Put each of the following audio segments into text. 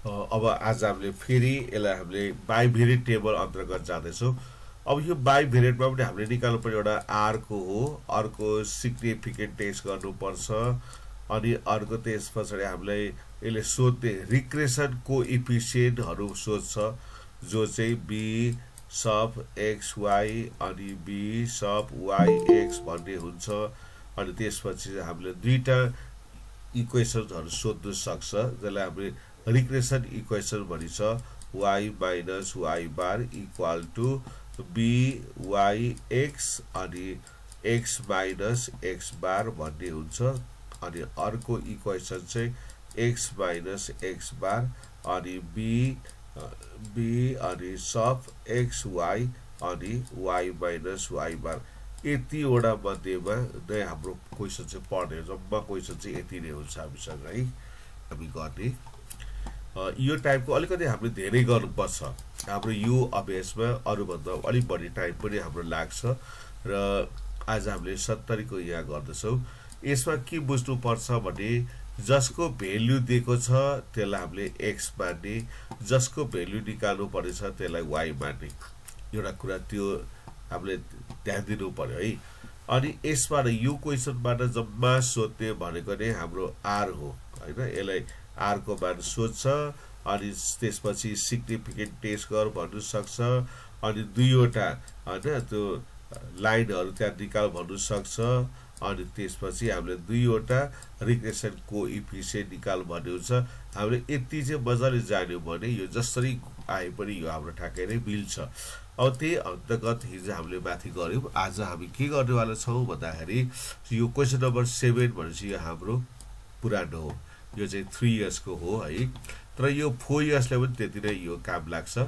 अब आज हामीले फेरि यसलाई हामीले बाइभेरिएट टेबल अन्तर्गत जाँदैछौँ। अब यो बाइभेरिएटमा पनि हामीले निकाल्नु पर्ने एउटा आरको हो, अर्को सिग्निफिकेन्ट टेस्ट गर्नुपर्छ। अनि अर्को त्यस पछाडि हामीलाई यसले सोध्ने रिग्रेसन कोइफिसिएन्टहरू सोध्छ, जो चाहिँ बी सब एक्स वाई अनि बी सब वाई एक्स भन्ने हुन्छ। अनि त्यसपछि हामीले दुईवटा इक्वेसन्सहरू सोध्नु सक्छ, जसलाई हामीले रिग्रेसन इक्वेसन भनिन्छ। Y minus Y bar equal to B Y X अनि एक्स माइनस एक्स बार भन्ने हुन्छ। अनि अर्को इक्वेसन चाहिँ एक्स माइनस एक्स बार अनि बी अनि सब एक्स वाई अनि वाई माइनस वाई बार। यतिवटा मध्येमा नै हाम्रो क्वेसन चाहिँ पढ्ने, जम्मा क्वेसन चाहिँ यति नै हुन्छ हामीसँग है। हामी गर्ने यो टाइपको अलिकति हामीले धेरै गर्नुपर्छ। हाम्रो यो अभ्यासमा अरूभन्दा अलिक बढी टाइम पनि हाम्रो लाग्छ र आज हामीले 70 को यहाँ गर्दैछौँ। यसमा के बुझ्नुपर्छ भने जसको भेल्यु दिएको छ त्यसलाई हामीले एक्स मान्ने, जसको भेल्यु निकाल्नु पर्नेछ त्यसलाई वाई मान्ने, एउटा कुरा त्यो हामीले ध्यान दिनु पर्यो है। अनि यसबाट यो क्वेसनबाट जम्मा सोध्ने भनेको नै हाम्रो आर हो हैन। यसलाई आर को मान सोध्छ अनि त्यसपछि सिग्निफिकेन्ट टेस्ट गर भन्नु सक्छ। अनि दुईवटा हैन त्यो लाइनहरू त्यहाँ निकाल भन्नु सक्छ। अनि त्यसपछि हामीले दुईवटा रिग्रेसन कोइफिसिएन्ट निकाल भन्ने हुन्छ। हामीले यति चाहिँ मजाले जान्यौँ भने यो जसरी आए पनि यो हाम्रो ठ्याक्कै नै मिल्छ। अब त्यही अन्तर्गत हिजो हामीले माथि गऱ्यौँ। आज हामी के गर्नेवाला छौँ भन्दाखेरि यो क्वेसन नम्बर 7 भनेपछि यो हाम्रो पुरानो हो, यो चाहिँ 3 इयर्स को हो है। तर यो 4 इयर्सले पनि त्यति नै यो काम लाग्छ।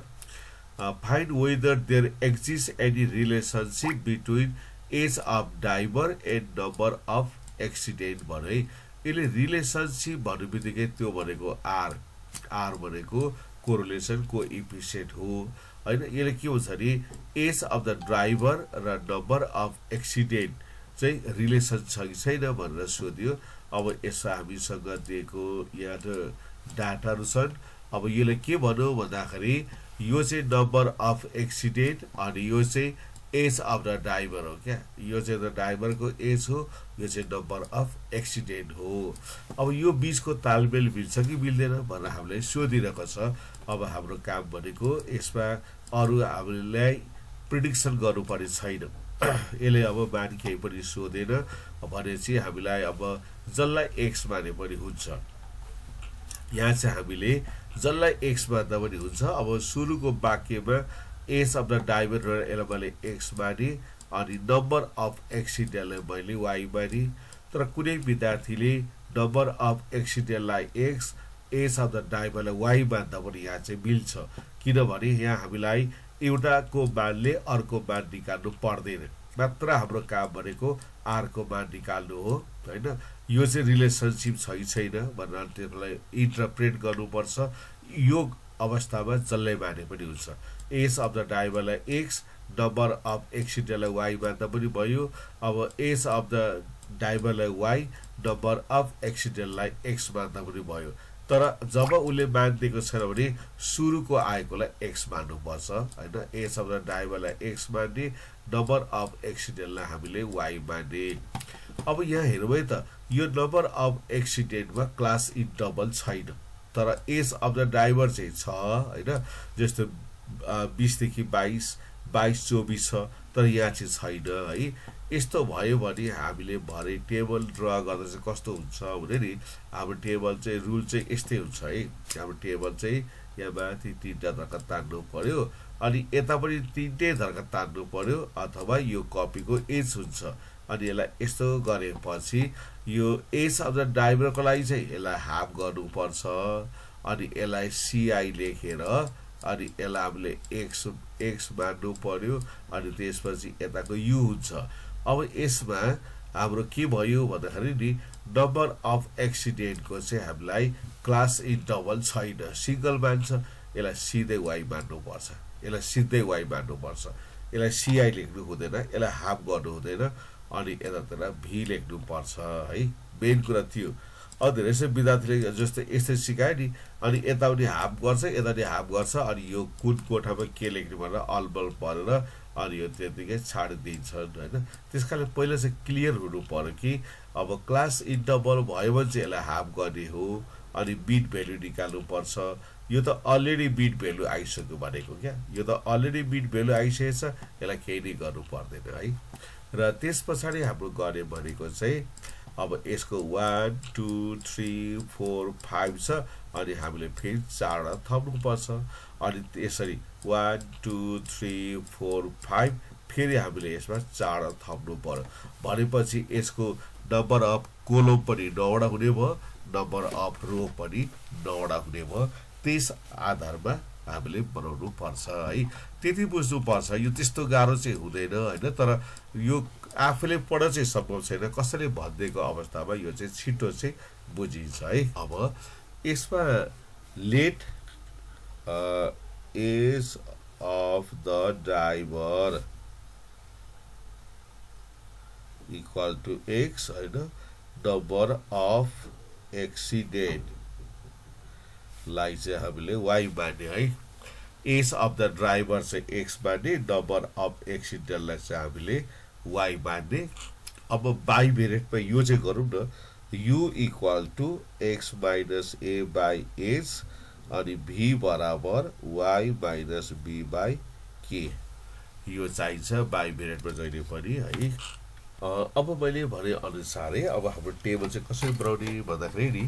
Find whether there exist any relationship between age of driver and number of accident भने यसले रिलेसनसिप भन्ने बित्तिकै त्यो भनेको आर भनेको कोरिलेसन कोइफिसिएन्ट हो हैन। यसले के भन्छ भने एज अफ द ड्राइभर र नम्बर अफ एक्सिडेन्ट चाहिँ रिलेसन छ कि छैन भनेर सोध्यो। अब यसमा हामीसँग दिएको यहाँ डाटाहरू छन्। अब यसले के भन्यो भन्दाखेरि यो चाहिँ नम्बर अफ एक्सिडेन्ट अनि यो चाहिँ एज अफ द ड्राइभर हो क्या। यो चाहिँ द ड्राइभरको एज हो, यो चाहिँ नम्बर अफ एक्सिडेन्ट हो। अब यो बीचको तालमेल मिल्छ कि मिल्दैन भनेर हामीलाई सोधिरहेको छ। अब हाम्रो काम भनेको यसमा अरू हामीलाई प्रिडिक्सन गर्नुपर्ने छैन। यसले अब मान केही पनि सोधेन भनेपछि हामीलाई अब जसलाई एक्स माने पनि हुन्छ। यहाँ चाहिँ हामीले जसलाई एक्स मान्दा पनि हुन्छ। अब सुरुको वाक्यमा एज अफ द ड्राइभर र यसलाई मैले एक्स माने अनि नम्बर अफ एक्सिडेन्टलाई मैले वाई माने। तर कुनै विद्यार्थीले नम्बर अफ एक्सिडेन्टलाई एक्स, एज अफ द ड्राइभरलाई वाई मान्दा पनि यहाँ चाहिँ मिल्छ। किनभने यहाँ हामीलाई एउटाको मानले अर्को मान निकाल्नु पर्दैन, मात्र हाम्रो काम भनेको आर को मान निकाल्नु हो हैन। यो चाहिँ रिलेसनसिप छ कि छैन भनेर त्यसलाई इन्टरप्रेट गर्नुपर्छ। यो अवस्थामा जसलाई माने पनि हुन्छ। एज अफ द ड्राइभरलाई एक्स, नम्बर अफ एक्सिडेन्टलाई वाई मान्दा पनि भयो। अब एज अफ द ड्राइभरलाई वाई, नम्बर अफ एक्सिडेन्टलाई एक्स मान्दा पनि भयो। तर जब उसले मान दिएको छैन भने सुरुको आएकोलाई एक्स मान्नुपर्छ हैन। एज अफ द ड्राइभरलाई एक्स मान्ने, नम्बर अफ एक्सिडेन्टलाई हामीले वाई मान्ने। अब यहाँ हेरौँ है त, यो नम्बर अफ एक्सिडेन्टमा क्लास इन डबल छैन, तर एज अफ द ड्राइभर चाहिँ छ हैन। जस्तो 20 देखि 22, 24 छ, तर यहाँ चाहिँ छैन है। यस्तो भयो भने हामीले भरे टेबल ड्र गर्दा चाहिँ कस्तो हुन्छ भने नि, हाम्रो टेबल चाहिँ रुल चाहिँ यस्तै हुन्छ है। हाम्रो टेबल चाहिँ यहाँ माथि 3टा धर्का तान्नु पर्यो अनि यता पनि 3टै धर्का तान्नु पर्यो, अथवा यो कपीको एज हुन्छ। अनि यसलाई यस्तो गरेपछि यो एज अफ द ड्राइभरको लागि चाहिँ यसलाई हाफ गर्नुपर्छ। अनि यसलाई सीआई लेखेर अनि यसलाई हामीले एक्स मान्नु पर्यो। अनि त्यसपछि यताको यु हुन्छ। अब यसमा हाम्रो के भयो भन्दाखेरि नि नम्बर अफ एक्सिडेन्टको चाहिँ हामीलाई क्लास इन डबल छैन, सिंगल मान्छ। यसलाई सिधै वाई मान्नुपर्छ, यसलाई सिधै वाई मान्नुपर्छ। यसलाई सीआई लेख्नु हुँदैन, यसलाई हाफ गर्नु हुँदैन। अनि यतातिर भी लेख्नुपर्छ है। मेन कुरा थियो। अब धेरै जसो विद्यार्थीले जस्तै यसै सिकायो नि अनि यताउनि हाफ गर्छ यताउनि हाफ गर्छ अनि यो कुन कोठामा के लेख्ने भनेर अलबल परेर अनि यो त्यतिकै छाडिदिन्छन् होइन। त्यस कारण पहिला चाहिँ क्लियर हुनु पर्यो कि अब क्लास इन्टरभल भयो भने चाहिँ यसलाई हाफ गर्ने हो अनि बिट भ्यालु निकाल्नु पर्छ। यो त अलरेडी बिट भ्यालु आइसक्यो भनेको क्या, यो त अलरेडी बिट भ्यालु आइसकेको छ, यसलाई केही नै गर्नु पर्दैन है। र त्यस पछाडि हाम्रो गर्ने भनेको चाहिँ अब यसको 1 2 3 4 5 छ अनि हामीले फेरि 4 वटा थप्नुपर्छ अनि यसरी 1 2 3 4 5 फेरि हामीले यसमा 4 वटा थप्नु पर्यो भनेपछि यसको नम्बर अफ कोलम पनि 9 वटा हुने भयो, नम्बर अफ रो पनि 9 वटा हुने भयो। त्यस आधारमा हामीले बनाउनु पर्छ है। त्यति बुझ्नु पर्छ, यो त्यस्तो गाह्रो चाहिँ हुँदैन होइन। तर यो आफूले पढ्न चाहिँ सम्भव छैन, कसैले भनिदिएको अवस्थामा यो चाहिँ छिटो चाहिँ बुझिन्छ है। अब यसमा let age of the driver equal to x होइन, नम्बर अफ एक्सिडेन्ट लाई चाहिँ हामीले वाइ मान्ने है। एज अफ द ड्राइभर चाहिँ एक्स मान्ने, नम्बर अफ एक्सिडेन्टलाई चाहिँ हामीले वाइ मान्ने। अब बाई भेरिएटमा यो चाहिँ गरौँ न, u equal to x minus a by h अनि भी बराबर वाइ माइनस बी बाई के, यो चाहिन्छ बाई भेरिएटमा जहिले पनि है। अब मैले भने अनुसारै अब हाम्रो टेबल चाहिँ कसरी बनाउने भन्दाखेरि नि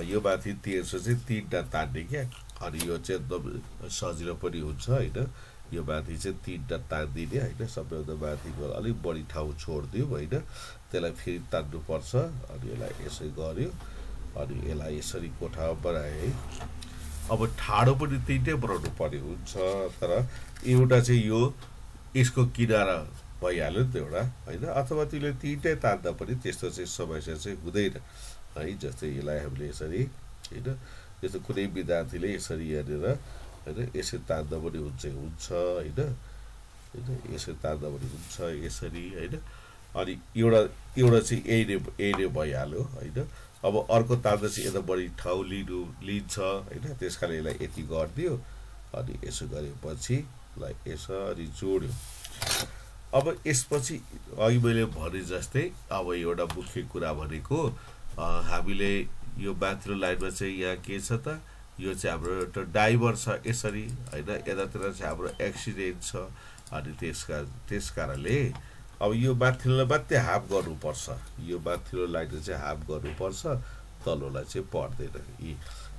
यो माथि 1300 चाहिँ 3टा तान्ने क्या, अनि यो चाहिँ एकदम सजिलो पनि हुन्छ होइन। यो माथि चाहिँ 3टा तान्दिने होइन, सबैभन्दा माथिको अलिक बढी ठाउँ छोडिदिउँ होइन, त्यसलाई फेरि तान्नुपर्छ अनि यसलाई यसै गर्यो अनि यसलाई यसरी कोठा बनाए है। अब ठाडो पनि 3टै बनाउनु पर्ने हुन्छ, तर एउटा चाहिँ यो यसको किनारा भइहाल्यो नि त एउटा होइन, अथवा तिमीले 3टै तान्दा पनि त्यस्तो चाहिँ समस्या चाहिँ हुँदैन है। जस्तै यसलाई हामीले यसरी होइन, जस्तो कुनै विद्यार्थीले यसरी हेरेर होइन यसरी तान्दा पनि हुन्छ होइन, यसरी तान्दा पनि हुन्छ यसरी होइन। अनि एउटा चाहिँ यही नै भइहाल्यो होइन। अब अर्को तान्दा चाहिँ यता बढी ठाउँ लिन्छ होइन, त्यस कारण यसलाई यति गरिदियो अनि यसो गरेपछि यसलाई यसरी जोड्यो। अब यसपछि अघि मैले भने जस्तै अब एउटा मुख्य कुरा भनेको हामीले यो माथिल्लो लाइनमा चाहिँ यहाँ के छ त, यो चाहिँ हाम्रो एउटा ड्राइभर छ यसरी होइन, यतातिर चाहिँ हाम्रो एक्सिडेन्ट छ अनि त्यस कारणले अब यो माथिल्लो मात्रै हाफ गर्नुपर्छ, यो माथिल्लो लाइन चाहिँ हाफ गर्नुपर्छ, तल्लोलाई चाहिँ पर्दैन।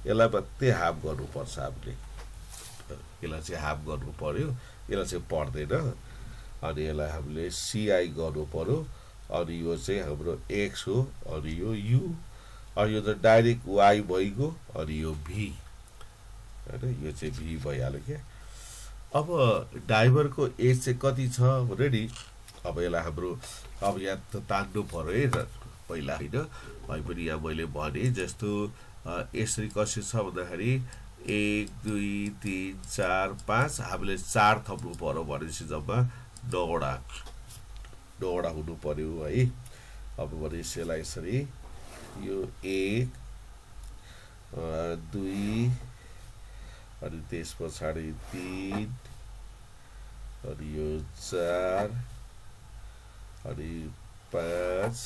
यसलाई मात्रै हाफ गर्नुपर्छ हामीले, यसलाई चाहिँ हाफ गर्नु पर्यो, यसलाई चाहिँ पर्दैन। अनि यसलाई हामीले सिआई गर्नु पर्यो अनि यो चाहिँ हाम्रो एक्स हो अनि यो यु अनि यो त डाइरेक्ट वाइ भइगयो अनि यो भी होइन, यो चाहिँ भी भइहाल्यो क्या। अब ड्राइभरको एज चाहिँ कति छ भने नि अब यसलाई हाम्रो अब यहाँ त तान्नु पर्यो है पहिला होइन। अहिले पनि यहाँ मैले भने जस्तो यसरी कसरी छ भन्दाखेरि 1 2 3 4 5 हामीले 4 थप्नु पर्यो भनेपछि जम्मा 9 वटा हुनु पर्यो है। अब भनेपछि यसलाई यसरी यो 1 2 अनि त्यस पछाडि 3 अनि यो 4 अनि 5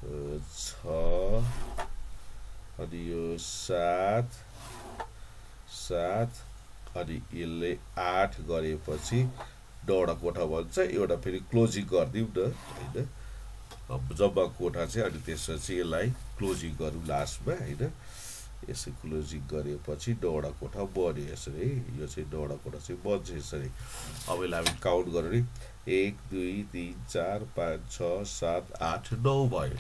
6 अनि यो 7 अनि यसले 8 गरेपछि 9 वटा कोठा भन्छ। एउटा फेरि क्लोजिङ गरिदिउँ न होइन, जम्मा कोठा चाहिँ अनि त्यसपछि यसलाई क्लोजिङ गरौँ लास्टमा होइन। यसै क्लोजिङ गरेपछि 9 वटा कोठा बन्यो यसरी, यो चाहिँ 9 वटा कोठा चाहिँ बन्छ यसरी। अब यसलाई हामी काउन्ट गरौँ नि 1 2 3 4 5 6 7 8 9 भयो।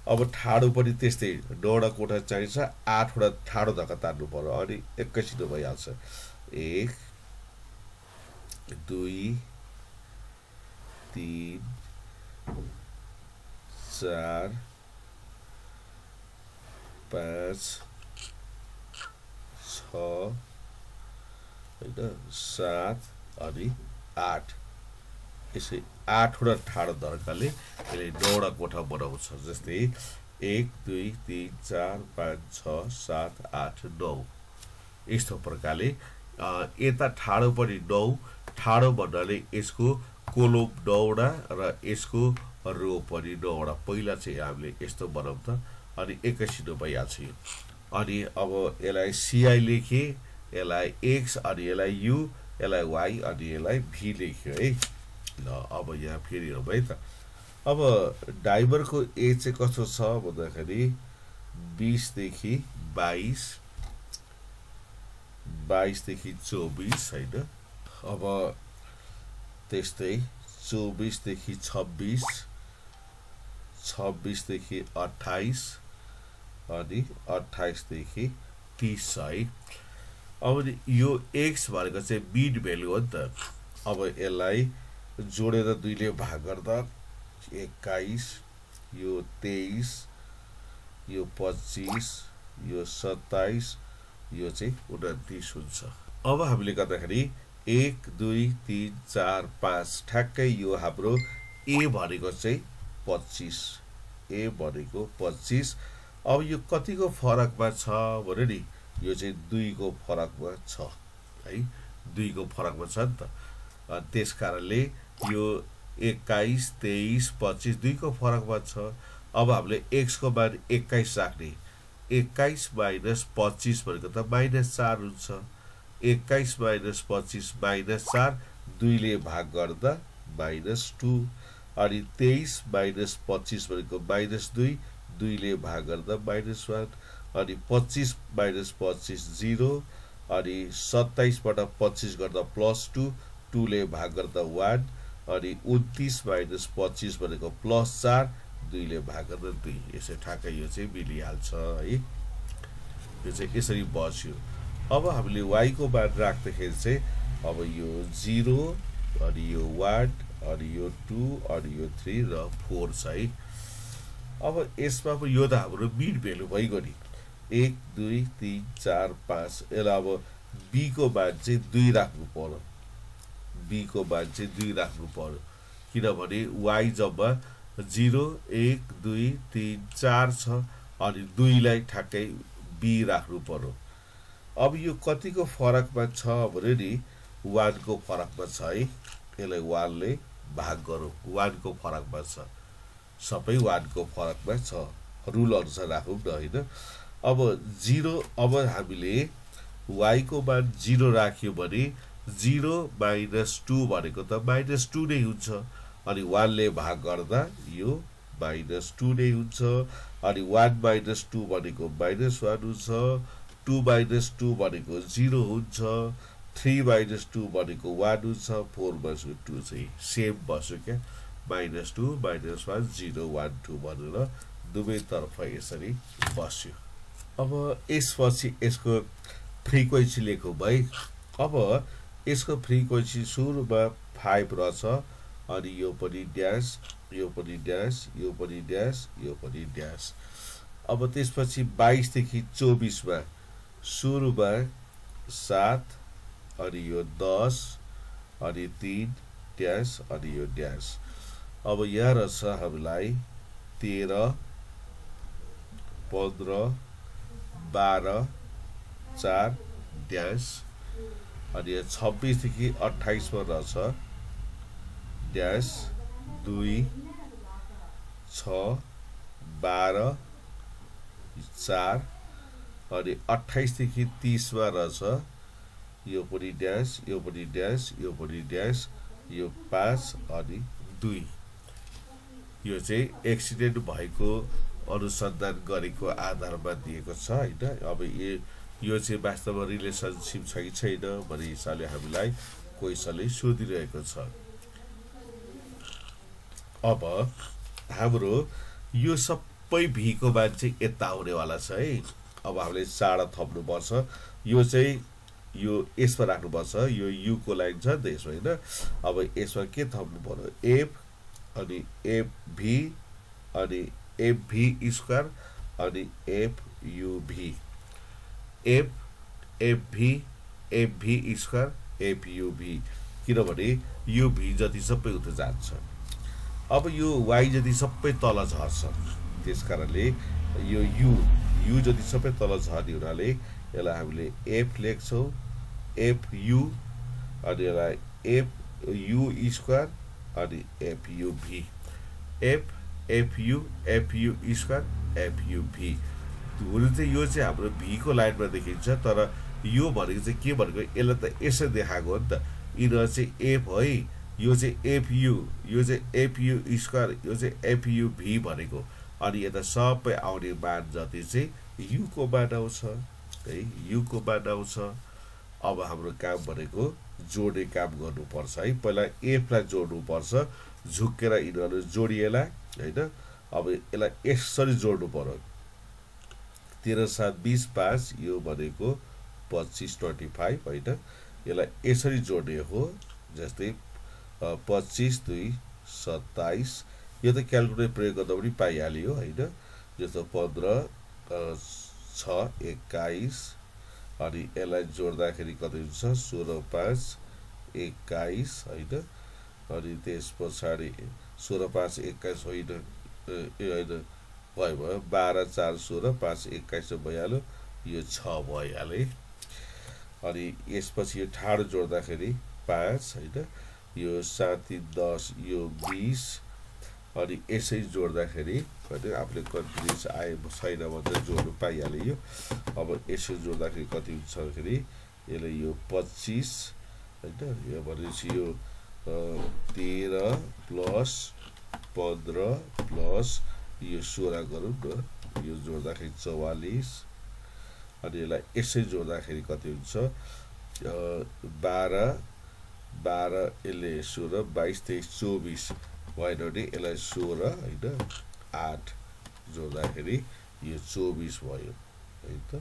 अब ठाडो पनि त्यस्तै 9 वटा कोठा चाहिन्छ, 8 वटा ठाडो धक्का तान्नु पर्यो अनि एकैछिन भइहाल्छ। 1 2 3 4 5 6 होइन 7 अनि 8 यसै 8 वटा ठाडो धर्काले यसले 9 वटा कोठा बनाउँछ। जस्तै 1 2 3 4 5 6 7 8 9 यस्तो प्रकारले यता ठाडो पनि 9 ठाडो भन्नाले यसको कोलम 9 वटा र यसको रो पनि 9 वटा पहिला चाहिँ हामीले यस्तो बनाउँ त अनि एकैछिन भइहाल्छ यो अनि अब यसलाई CI लेखे यसलाई X अनि यसलाई U यसलाई Y अनि यसलाई V लेख्यो है ल अब यहाँ फेरि हेरौँ है त अब डाइभरको एज चाहिँ कस्तो छ भन्दाखेरि 20 देखि 22 22 देखि 24 हैन अब त्यस्तै 24 देखि 26 26 देखि 28 अनि 28 देखि 30 है अब यो x भनेको चाहिँ मिड भ्यालु हो नि त अब यसलाई जोडेर 2 ले भाग गर्दा 21 यो 23 यो 25 यो 27 यो चाहिँ 29 हुन्छ अब हामीले गर्दाखेरि 1 2 3 4 5 ठ्याक्कै यो हाम्रो a भनेको चाहिँ 25 a भनेको 25 अब यो कतिको फरकमा छ भने नि यो चाहिँ 2 को फरकमा छ है 2 को फरकमा छ नि त त्यसकारणले यो 21 23 25 2 को फरकमा छ अब हामीले x को मान 21 राख्ने 21 माइनस 25 भनेको त -4 हुन्छ 21 माइनस 25 -4 2 ले भाग गर्दा -2 अनि 23 माइनस 25 भनेको -2 2 ले भाग गर्दा -1 अनि 25 माइनस 25 0 अनि 27 बाट 25 गर्दा +2 2 ले भाग गर्दा 1 अनि 29 माइनस 25 भनेको +4 2 ले भाग गर्दा 2 यसै ठ्याक्कै यो चाहिँ मिलिहाल्छ है यो चाहिँ यसरी बस्यो अब हामीले y को मान राख्दाखेरि चाहिँ अब यो 0 अनि यो 1 अनि यो 2 अनि यो 3 र 4 छ है अब यसमा पनि यो त हाम्रो मिड भ्यालु भइगयो नि 1 2 3 4 5 यसलाई अब b को मान चाहिँ 2 राख्नु पर्यो b को मान चाहिँ 2 राख्नु पर्यो किनभने y जम्मा 0 1 2 3 4 छ अनि 2 लाई ठ्याक्कै b राख्नु पर्यो अब यो कतिको फरकमा छ भने नि 1 को फरकमा छ है यसलाई 1 ले भाग गरौँ 1 को फरकमा छ सबै 1 को फरकमा छ रुल अनुसार राखौँ न हैन अब 0 अब हामीले y को मान 0 राख्यो भने 0 माइनस 2 भनेको त -2 नै हुन्छ अनि 1 ले भाग गर्दा यो -2 नै हुन्छ अनि 1 माइनस 2 भनेको -1 हुन्छ 2 माइनस 2 भनेको 0 हुन्छ 3 माइनस 2 भनेको 1 हुन्छ 4 माइनस 2 चाहिँ सेम बस्यो क्या -2 -1 0 1 2 भनेर दुवैतर्फ यसरी बस्यो अब यसपछि यसको फ्रिक्वेन्सी लेखौँ भाइ अब यसको फ्रिक्वेन्सी सुरुमा 5 रहेछ अनि यो पनि ड्यास यो पनि ड्यास यो पनि ड्यास यो पनि ड्यास अब त्यसपछि 22 देखि 24 मा सुरुमा 7 अनि यो 10 अनि 3 ड्यास अनि यो ड्यास अब यहाँ रहेछ हामीलाई 13 15 12 4 ड्यास अनि 26 देखि 28 मा रहेछ ड्यास 2 6 12 4 अनि 28 देखि 30 मा रहेछ यो पनि ड्यास यो पनि ड्यास यो पनि ड्यास यो 5 अनि 2 यो चाहिँ एक्सिडेन्ट भएको अनुसन्धान गरेको आधारमा दिएको छ हैन अब यो चाहिँ वास्तवमा रिलेसनशिप छ कि छैन भन्ने हिसाबले हामीलाई क्वेशनले सोधिरहेको छ अब हाम्रो यो सबै v को मान चाहिँ यता आउनेवाला छ है अब हामीले चाडा थप्नु पर्छ यो चाहिँ यो यसमा राख्नु पर्छ यो u को लाइन छ नि त यसमा हैन अब यसमा के थप्नु पर्यो f अनि fv अनि fv स्क्वायर अनि fuv f fv fv square fuv किनभने यो v जति सबै उता जान्छ अब यो y जति सबै तल झर्छ त्यसकारणले यो यु जति सबै तल झर्ने हुनाले यसलाई हामीले एफ लेख्छौँ एफ यु अनि यसलाई एफ यु स्क्वायर अनि F U V F U square F U V हुनु चाहिँ यो चाहिँ हाम्रो भी को लाइनमा देखिन्छ तर यो भनेको चाहिँ के भनेको यसलाई त यसै देखाएको हो नि त यिनीहरू चाहिँ एफ है यो चाहिँ एफ यु यो चाहिँ एफ यु स्क्वायर यो चाहिँ एफ यु भी भनेको अनि यता सबै आउने मान जति चाहिँ यु को मान आउँछ है यु को मान आउँछ अब हाम्रो काम भनेको जोड्ने काम गर्नुपर्छ है पहिला एफलाई जोड्नुपर्छ झुकेर यिनीहरू जोडिएला हैन अब यसलाई यसरी जोड्नु पर्यो 13 7 20 5 यो भनेको 25 25 हैन यसलाई यसरी जोड्ने हो जस्तै 25 2 27 यो त क्याल्कुलेटर प्रयोग गर्दा पनि पाइहाल्यो हैन जस्तो 15 6 21 अनि यसलाई जोड्दाखेरि कति हुन्छ 16 5 21 हैन अनि त्यस पछाडि 16 5 21 होइन होइन भयो 12 4 16 5 21 भइहाल्यो यो 6 भइहाल्यो अनि यसपछि यो ठाडो जोड्दाखेरि 5 हैन यो 7 3 10 यो 20 अनि यसै जोड्दाखेरि हैन आफूले कन्फिडेन्स आए छैन भने जोड्नु पाइहाल्यो यो अब यसो जोड्दाखेरि कति हुन्छ भन्दाखेरि यसले यो 25 हैन यो भनेपछि यो 13 प्लस 15 प्लस यो 16 गरौँ न यो जोड्दाखेरि 44 अनि यसलाई यसै जोड्दाखेरि कति हुन्छ 12 12 यसले 16 22 23 24 भएन भने यसलाई 16 हैन 8 जोड्दाखेरि यो 24 भयो है त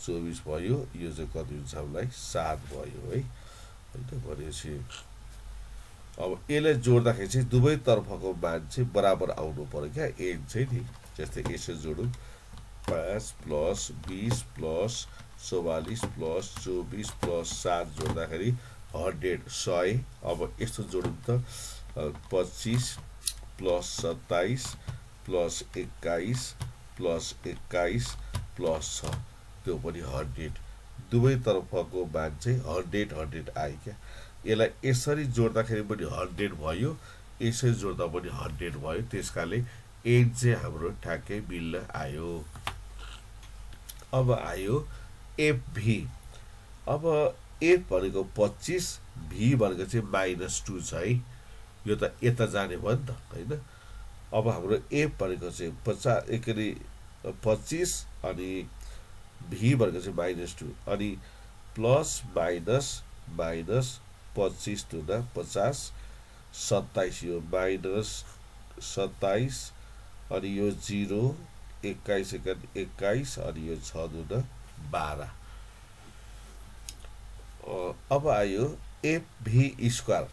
24 भयो यो चाहिँ कति हुन्छ हामीलाई 7 भयो है हैन भनेपछि अब यसलाई जोड्दाखेरि चाहिँ दुवै तर्फको मान चाहिँ बराबर आउनु पर्यो क्या एन चाहिँ नि जस्तै यसो जोडौँ 5 प्लस 20 प्लस 44 प्लस 24 प्लस 7 जोड्दाखेरि 100 अब यस्तो जोडौँ त 25 प्लस 27 प्लस 21 प्लस 21 प्लस 6 त्यो पनि 100 दुवै तर्फको मान चाहिँ 100 आयो क्या यसलाई यसरी जोड्दाखेरि पनि 100 भयो यसरी जोड्दा पनि 100 भयो त्यसकाले एन चाहिँ हाम्रो ठ्याक्कै मिल्न आयो अब आयो एफ भी अब एफ भनेको 25 भी भनेको चाहिँ -2 छ है यो त यता जाने भयो नि त हैन अब हाम्रो एफ भनेको चाहिँ 50 एकरी 25 अनि भी भनेको चाहिँ -2 अनि प्लस माइनस माइनस 25 दुना 50 27 यो -27 अनि यो 0 21 21 अनि यो 6 दुना 12 अब आयो एफ भी स्क्वायर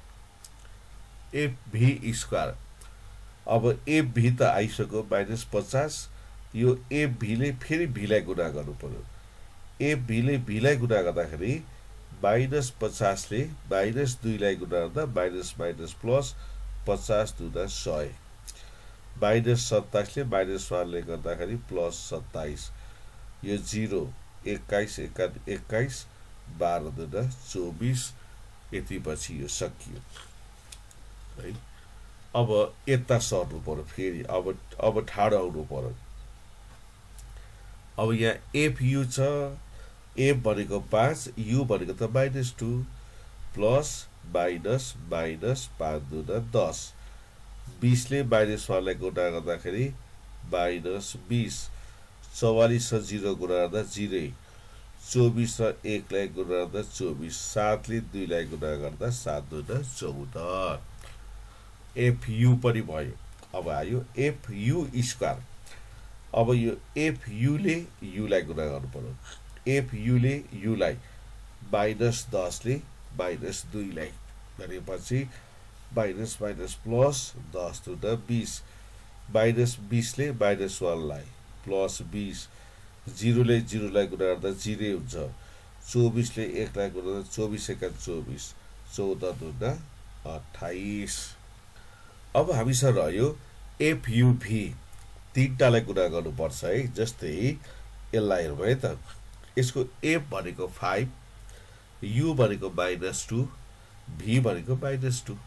अब एफ भी त आइसक्यो -50 यो एफ भी ले फेरि भी लाई गुणा गर्नु पर्यो एफ भी ले भी लाई गुणा गर्दाखेरि -50 ले -2 लाई गुणा गर्दा माइनस माइनस प्लस 50 दुना 100 -27 ले -1 ले गर्दाखेरि प्लस 27 यो 0 21 21 12 दुना 24 यति पछि यो सकियो है अब यता सर्नु पर्यो फेरि अब ठाडो आउनु पर्यो अब यहाँ एफ यु छ एफ भनेको 5 यु भनेको त -2 प्लस माइनस माइनस 5 दुना 10 20 ले -1 लाई गुणा गर्दाखेरि -20 44 र 0 गुणा गर्दा 0 24 र 1 लाई गुणा गर्दा 24 7 ले 2 लाई गुणा गर्दा 7 दुना 14 एफ यु पनि भयो अब आयो एफ यु स्क्वायर अब यो एफ यु ले यु लाई गुणा गर्नु पर्यो एफ यु ले यु लाई -10 ले -2 लाई गरेपछि माइनस माइनस प्लस 10 दुना 20 -20 ले -1 लाई प्लस 20 0 ले 0 लाई गुणा गर्दा 0 हुन्छ 24 ले 1 लाई गुणा गर्दा 24 एका 24 14 दुना 28 अब हामीसँग रह्यो एफ यु भी तीनटालाई गुणा गर्नुपर्छ है। जस्तै यसलाई हेरौँ है त, यसको एफ भनेको 5, यु भनेको -2, भी भनेको -2,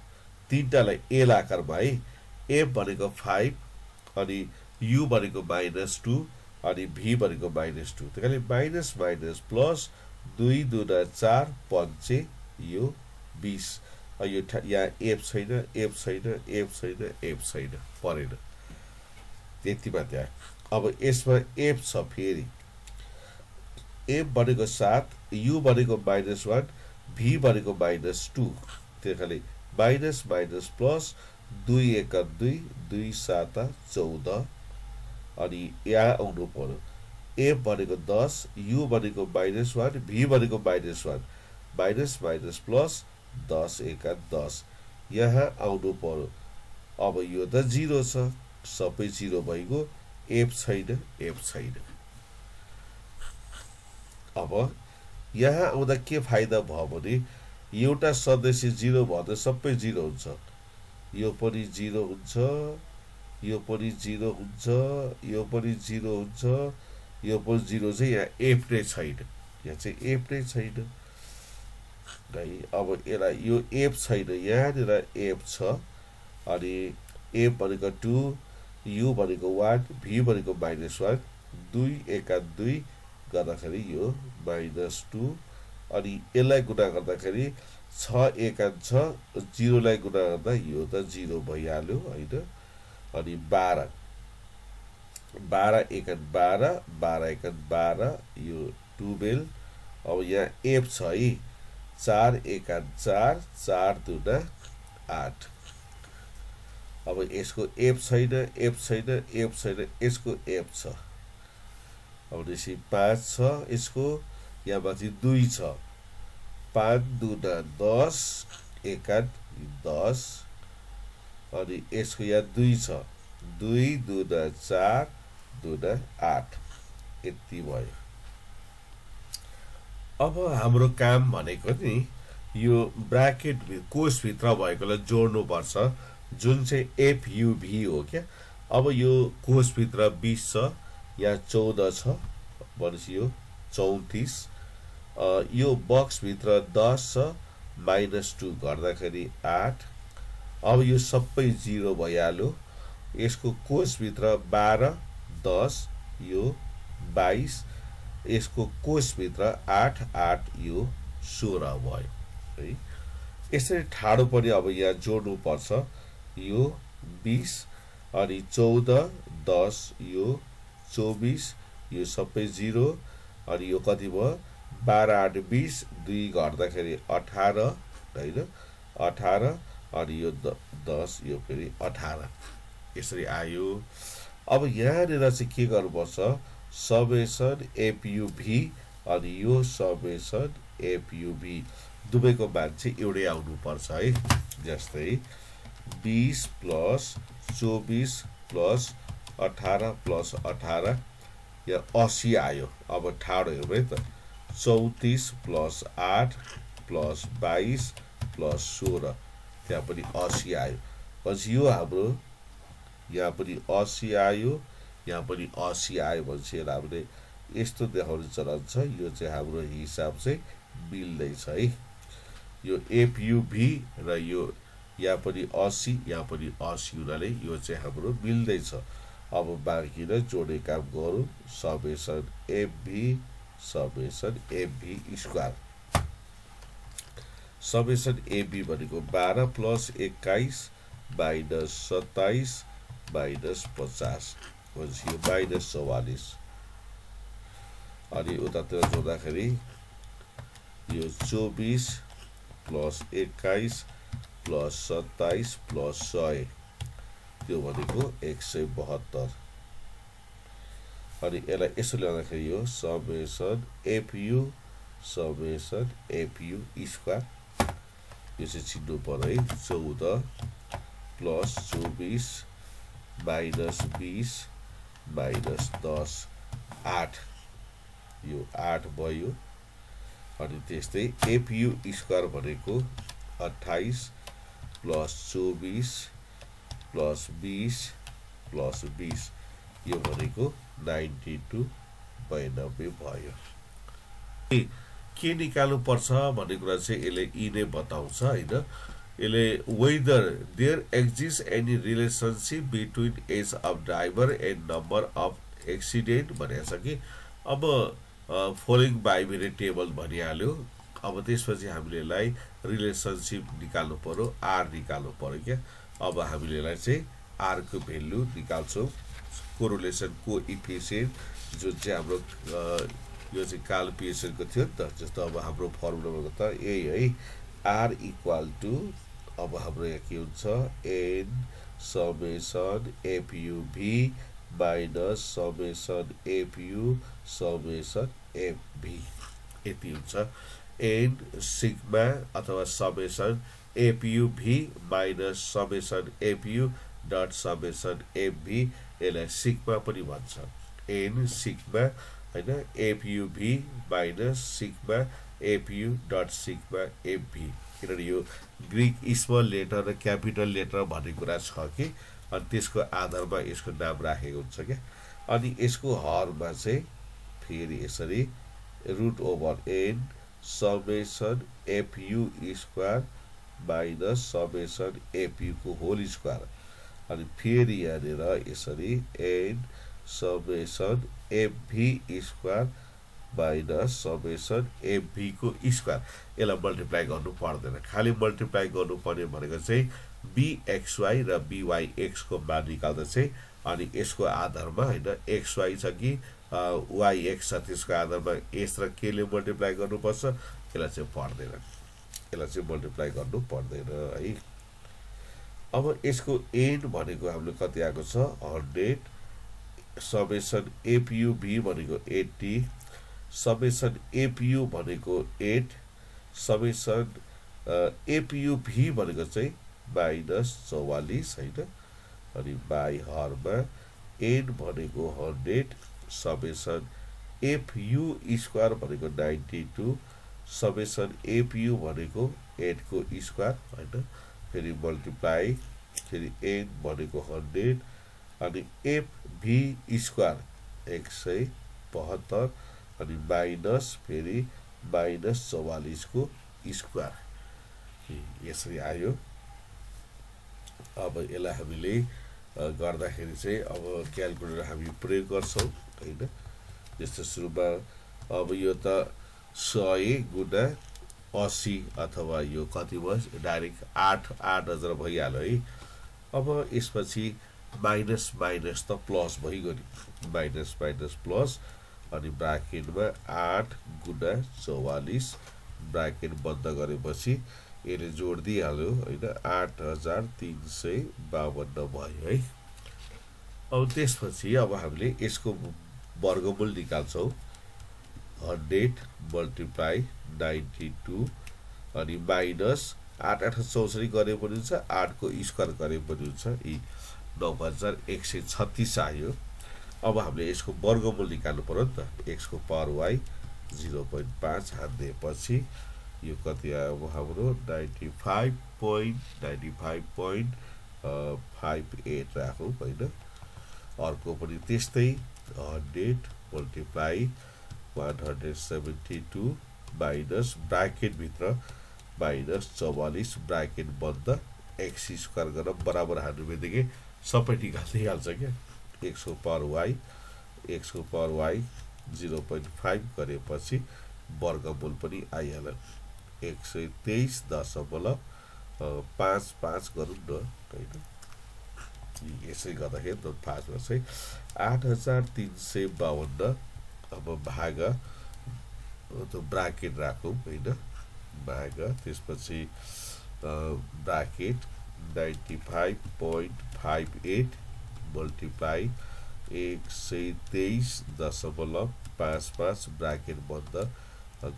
तीनटालाई एल आकारमा है। एफ भनेको 5 अनि यु भनेको -2 अनि भी भनेको -2, त्यही कारणले माइनस माइनस प्लस 2 दुना 4 पञ्चे यो 20। यो यहाँ एफ छैन, एफ छैन, एफ छैन, एफ छैन, परेन त्यतिमा त्यहाँ। अब यसमा एफ छ, फेरि एफ भनेको 7, यु भनेको -1, भी भनेको -2, त्यही कारणले माइनस माइनस प्लस 2 एका 2, 2 7 14 अनि यहाँ आउनु पर्यो। एफ भनेको 10, यु भनेको -1, भी भनेको -1, माइनस माइनस प्लस 10 एका 10, यहाँ आउनु पर्यो। अब यो त 0 छ, सबै 0 भइगयो, एफ छैन, एफ छैन। अब यहाँ आउँदा के फाइदा भयो भने एउटा सदस्य 0 भयो त सबै 0 हुन्छ, यो पनि 0 हुन्छ, यो पनि 0 हुन्छ, यो पनि 0 हुन्छ, यो पनि 0 चाहिँ यहाँ एफ नै छैन, यहाँ चाहिँ एफ नै छैन है। अब यसलाई यो एफ छैन, यहाँनिर एफ छ अनि एफ भनेको 2, यु भनेको 1, भी भनेको -1, 2 एका 2 गर्दाखेरि यो -2 अनि यसलाई गुणा गर्दाखेरि 6 एका 6, 0 लाई गुणा गर्दा यो त 0 भइहाल्यो होइन। अनि 12, 12 एका 12, 12 एका 12, यो 12। अब यहाँ एफ छ है, 4 एका 4, 4 दुना 8। अब यसको एफ छैन, एफ छैन, एफ छैन, यसको एफ छ। अब त्यसै 5 छ, यसको यहाँ माथि 2 छ, 5 दुना 10 एका 10 अनि यसको यहाँ 2 छ, 2 दुना 4 दुना 8, यति भयो। अब हाम्रो काम भनेको नि यो ब्राकेट कोषभित्र भएकोलाई जोड्नुपर्छ, जुन चाहिँ एफयुभी हो क्या। अब यो कोषभित्र 20 छ, यहाँ 14 छ भनेपछि यो 34, यो बक्सभित्र 10 छ, -2 गर्दाखेरि 8। अब यो सबै 0 भइहाल्यो। यसको कोषभित्र 12, 10, यो 22, यसको कोषभित्र 8, 8, यो 16 भयो है। यसरी ठाडो पनि अब यहाँ जोड्नुपर्छ, यो 20 अनि 14, 10, यो 24, यो सबै 0 अनि यो कति भयो 12, 8, 20, 2 गर्दाखेरि 18 होइन, 18 अनि यो 10, यो फेरि 18, यसरी आयो। अब यहाँनिर चाहिँ के गर्नुपर्छ, समेसन एफयुभी अनि यो समेसन एफयुभी दुवैको मान चाहिँ एउटै आउनुपर्छ है। जस्तै 20 प्लस 24 प्लस 18 प्लस 18, यहाँ 80 आयो। अब ठाडो हेरौँ है त, 34 प्लस 8 प्लस 22 प्लस 16, त्यहाँ पनि 80 आयो। पछि यो हाम्रो यहाँ पनि 80 आयो, यहाँ पनि 80 आयो भनेपछि यसलाई हामीले यस्तो देखाउने चलन छ। यो चाहिँ हाम्रो हिसाब चाहिँ मिल्दैछ है। यो एफयुभी र यो यहाँ पनि 80, यहाँ पनि 80 हुनाले यो चाहिँ हाम्रो मिल्दैछ। अब बाँकी नै जोड्ने काम गरौँ, summation F V square. Summation AB भनेको 12 प्लस 21 माइनस 27 माइनस 50 भनेपछि यो -44 अनि उतातिर जोड्दाखेरि यो 24 प्लस 21 प्लस 27 प्लस 100, त्यो भनेको 172 अनि यसलाई यसो ल्याउँदाखेरि यो समेसन एफयु स्क्वायर, यो चाहिँ चिन्नु पर्यो है। 14 प्लस 24 माइनस 20 माइनस 10, 8, यो 8 भयो। अनि त्यस्तै एफयु स्क्वायर भनेको 28 प्लस 24 प्लस 20 प्लस 20, यो भनेको 92/90 भयो। के निकाल्नु पर्छ भन्ने कुरा चाहिँ यसले यी नै बताउँछ हैन। यसले whether there exists any relationship between age of driver and number of accident भनेको छ कि अब फलोइङ बाइभेरिएट टेबल भनिहाल्यो। अब त्यसपछि हामीले यसलाई रिलेसनशिप निकाल्नु पर्यो, आर निकाल्नु पर्यो क्या। अब हामीले यसलाई चाहिँ आर को भ्यालु निकाल्छौँ, कोरिलेसन कोइफिसिएन्ट जुन चाहिँ हाम्रो यो चाहिँ काल पिएसनको थियो नि त। जस्तो अब हाम्रो फर्मुलामा त यही है, आर इक्वल टु अब हाम्रो यहाँ के हुन्छ N summation F U V minus summation F U summation F V यति हुन्छ। एन सिग्मा अथवा summation F U V minus summation F U dot summation F V, यसलाई सिग्मा पनि भन्छ। एन सिग्मा हैन F U V minus sigma F U dot sigma F V, किनभने यो ग्रीक स्मल लेटर र क्यापिटल लेटर भन्ने कुरा छ कि, अनि त्यसको आधारमा यसको नाम राखेको हुन्छ क्या। अनि यसको हरमा चाहिँ फेरि यसरी root over N summation F U square minus summation F U को होल स्क्वायर, अनि फेरि यहाँनिर यसरी N summation F V square minus summation F V को स्क्वायर। यसलाई मल्टिप्लाई गर्नु पर्दैन, खालि मल्टिप्लाई गर्नुपर्ने भनेको चाहिँ बीएक्सवाई र बीवाईएक्स को मान निकाल्दा चाहिँ अनि यसको आधारमा हैन एक्सवाई छ कि वाईएक्स छ त्यसको आधारमा एस र के ले मल्टिप्लाई गर्नुपर्छ, यसलाई चाहिँ पर्दैन, यसलाई चाहिँ मल्टिप्लाई गर्नु पर्दैन है। अब यसको एन भनेको हामीले कति आएको छ 100, समेसन एफयुभी भनेको 80, समेसन एफयु भनेको 8, समेसन एफयुभी भनेको चाहिँ -44 हैन। अनि बाई हरमा एन भनेको 100 समेसन एफयु स्क्वायर भनेको 92, समेसन एफयु भनेको 8 को स्क्वायर हैन। फेरि मल्टिप्लाई फेरि एन भनेको 100 अनि एफभी स्क्वायर 172 अनि माइनस फेरि -44 को स्क्वायर, यसरी आयो। अब यसलाई हामीले गर्दाखेरि चाहिँ अब क्याल्कुलेटर हामी प्रयोग गर्छौँ हैन। जस्तो सुरुमा अब यो त 100 गुणा 80 अथवा यो कति भयो डाइरेक्ट 8,000 भइहाल्यो है। अब यसपछि माइनस माइनस त प्लस भइगयो नि, माइनस माइनस प्लस, अनि ब्राकेटमा 8 गुणा 44 ब्राकेट बन्द गरेपछि यसले जोड दिइहाल्यो हैन, 8,352 भयो है। अब त्यसपछि अब हामीले यसको वर्गमूल निकाल्छौँ, 100 मल्टिप्लाई 92 अनि माइनस 8,864 गरे पनि हुन्छ, 8 को स्क्वायर गरे पनि हुन्छ, 9136 आयो। अब हामीले यसको वर्गमूल निकाल्नु पर्यो नि त, x को पावर y 0.5 हाल्दिएपछि यो कति आयो हाम्रो 95.58 राखौँ हैन। अर्को पनि त्यस्तै 100 मल्टिप्लाई 172 माइनस ब्राकेट भित्र -44 ब्राकेट बन्द x स्क्वायर गरेर बराबर हाल्नु बित्तिकै सबै निकाल्दिहाल्छ क्या। x को पावर y 0.5 गरेपछि वर्गमूल पनि आइहाल्यो, 123.55 गरौँ न हैन। यसै गर्दाखेरि त 5 मा चाहिँ 8,352 अब भाग त ब्राकेट राखौँ हैन, भाग त्यसपछि ब्राकेट 95.58 मल्टिप्लाई 123.55 ब्राकेट बन्द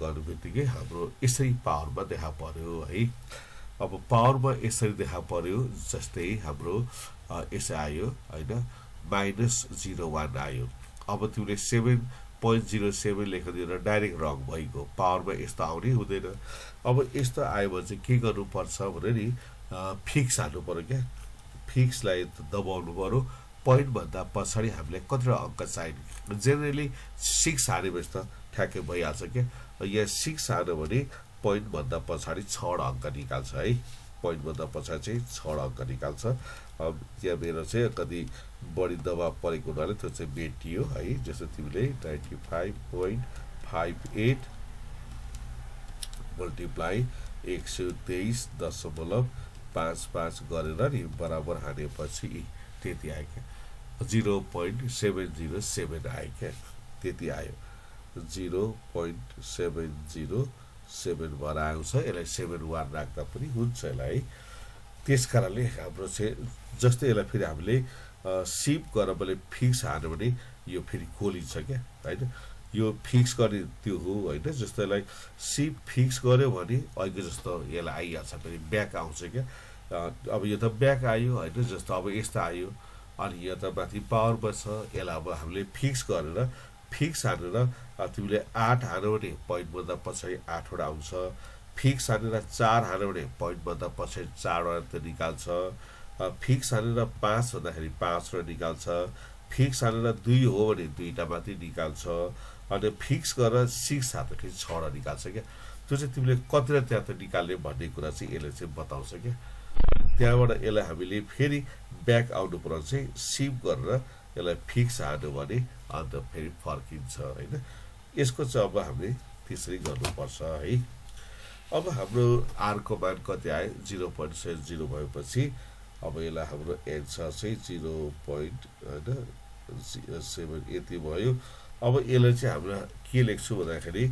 गर्नु बित्तिकै हाम्रो यसरी पावरमा देखा पर्यो है। अब पावरमा यसरी देखा पर्यो, जस्तै हाम्रो यसै आयो हैन, -01 आयो। अब तिमीले 7.07 लेखिदिएर डाइरेक्ट रङ भइगयो, पावरमा यस्तो आउने हुँदैन। अब यस्तो आयो भने चाहिँ के गर्नुपर्छ भने नि फिक्स हाल्नु पर्यो क्या, फिक्सलाई दबाउनु पर्यो, पोइन्ट भन्दा पछाडी हामीले कतिवटा अंक चाहिने जेनरली 6 हानेपछि त ठ्याक्कै भइहाल्छ के यहाँ 6 हान्यो भने पोइन्ट भन्दा पछाडी 6 वटा अंक निकाल्छ है पोइन्ट भन्दा पछाडी चाहिँ 6 वटा अंक निकाल्छ अब यहाँ मेरो चाहिँ कति बढी दबाव परेको हुनाले त्यो चाहिँ मेटियो है जस्तो तिमीले 95.58 मल्टिप्लाई 123.55 गरेर नि बराबर हानेपछि त्यति आयो क्या 0.707 आयो क्या त्यति आयो 0.707 भएर आउँछ यसलाई 7 राख्दा पनि हुन्छ यसलाई त्यसकारणले हाम्रो चाहिँ जस्तै यसलाई फेरि हामीले सिप गरेर मैले फिक्स हान्यो भने यो फेरि खोलिन्छ क्या हैन यो फिक्स गर्ने त्यो हो हैन जस्तो यसलाई सिप फिक्स गर्यो भने अहिले जस्तो यसलाई आइहाल्छ फेरि ब्याक आउँछ क्या अब यो त ब्याक आयो हैन जस्तो अब यस्तो आयो अनि यो त माथि पावरमा छ यसलाई अब हामीले फिक्स गरेर फिक्स हानेर तिमीले 8 हान्यो भने पोइन्ट भन्दा पछाडी 8 वटा आउँछ फिक्स हानेर 4 हान्यो भने पोइन्ट भन्दा पछाडी 4 वटा निकाल्छ फिक्स हानेर 5 भन्दाखेरि 5 वटा निकाल्छ फिक्स हानेर 2 हो भने 2टा माथि निकाल्छ अनि फिक्स गरेर 6 हान्दाखेरि 6 वटा निकाल्छ क्या त्यो चाहिँ तिमीले कतिवटा त्यहाँ त निकाल्ने भन्ने कुरा चाहिँ यसले चाहिँ बताउँछ क्या त्यहाँबाट यसलाई हामीले फेरि ब्याक आउनु पर्छ चाहिँ सिप गरेर यसलाई फिक्स हान्यो भने अन्त फेरि फर्किन्छ हैन यसको चाहिँ अब हामीले त्यसरी गर्नुपर्छ है अब हाम्रो r को मान कति आयो 0.70 भएपछि अब यसलाई हाम्रो एन्सर चाहिँ 0.7 यति भयो अब यसलाई चाहिँ हाम्रो के लेख्छु भन्दाखेरि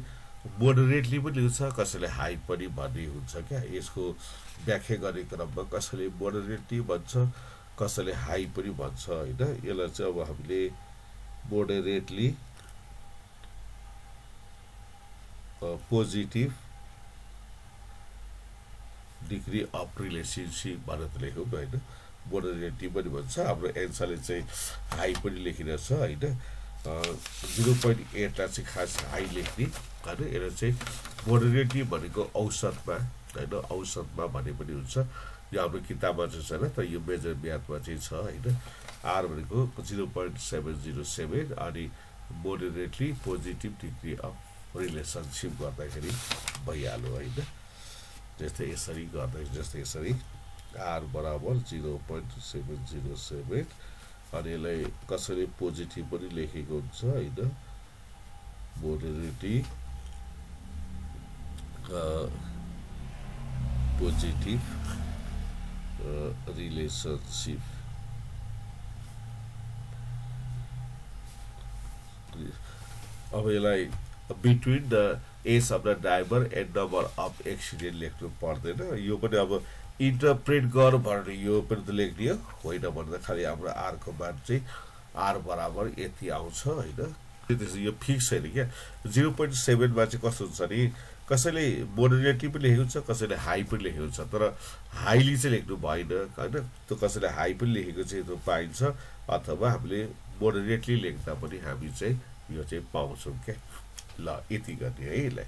मोडरेटली पनि लेख्छ कसैले हाई पनि भन्ने हुन्छ क्या यसको व्याख्या गर्ने क्रममा कसैले मोडरेटली भन्छ कसैले हाई पनि भन्छ हैन यसलाई चाहिँ अब हामीले moderately positive degree of relationship भनेर लेख्यौँ हैन मोडरेटली पनि भन्छ हाम्रो एन्सरले चाहिँ हाई पनि लेखिरहेछ हैन 0.8 लाई चाहिँ खास हाई लेख्ने हैन यसले चाहिँ मोडरेटली भनेको औसतमा हैन औसतमा भने पनि हुन्छ यो हाम्रो किताबमा चाहिँ छैन तर यो मेजर म्याथमा चाहिँ छ हैन r भनेको 0.707 अनि moderately positive degree of relationship गर्दाखेरि भइहाल्यो हैन जस्तै यसरी गर्दा जस्तै यसरी r बराबर 0.707 अनि यसलाई कसैले पोजिटिभ पनि लेखेको हुन्छ हैन मोडरेटली पोजिटिभ रिलेसनशिप अब यसलाई between the age of the driver and number of accident लेख्नु पर्दैन यो पनि अब इन्टरप्रेट गर भनेर यो पनि त लेख्ने होइन भन्दा खालि हाम्रो r को मान चाहिँ r बराबर यति आउँछ हैन त्यसो यो फिक्स छैन क्या 0.7 मा चाहिँ कस्तो हुन्छ नि कसैले मोडरेटली पनि लेखेको हुन्छ कसैले हाई पनि लेखेको हुन्छ तर हाईली चाहिँ लेख्नु भएन हैन त्यो कसैले हाई पनि लेखेको चाहिँ त्यो पाइन्छ अथवा हामीले मोडरेटली लेख्दा पनि हामी चाहिँ यो चाहिँ पाउँछौं के ल यति गर्ने है यसलाई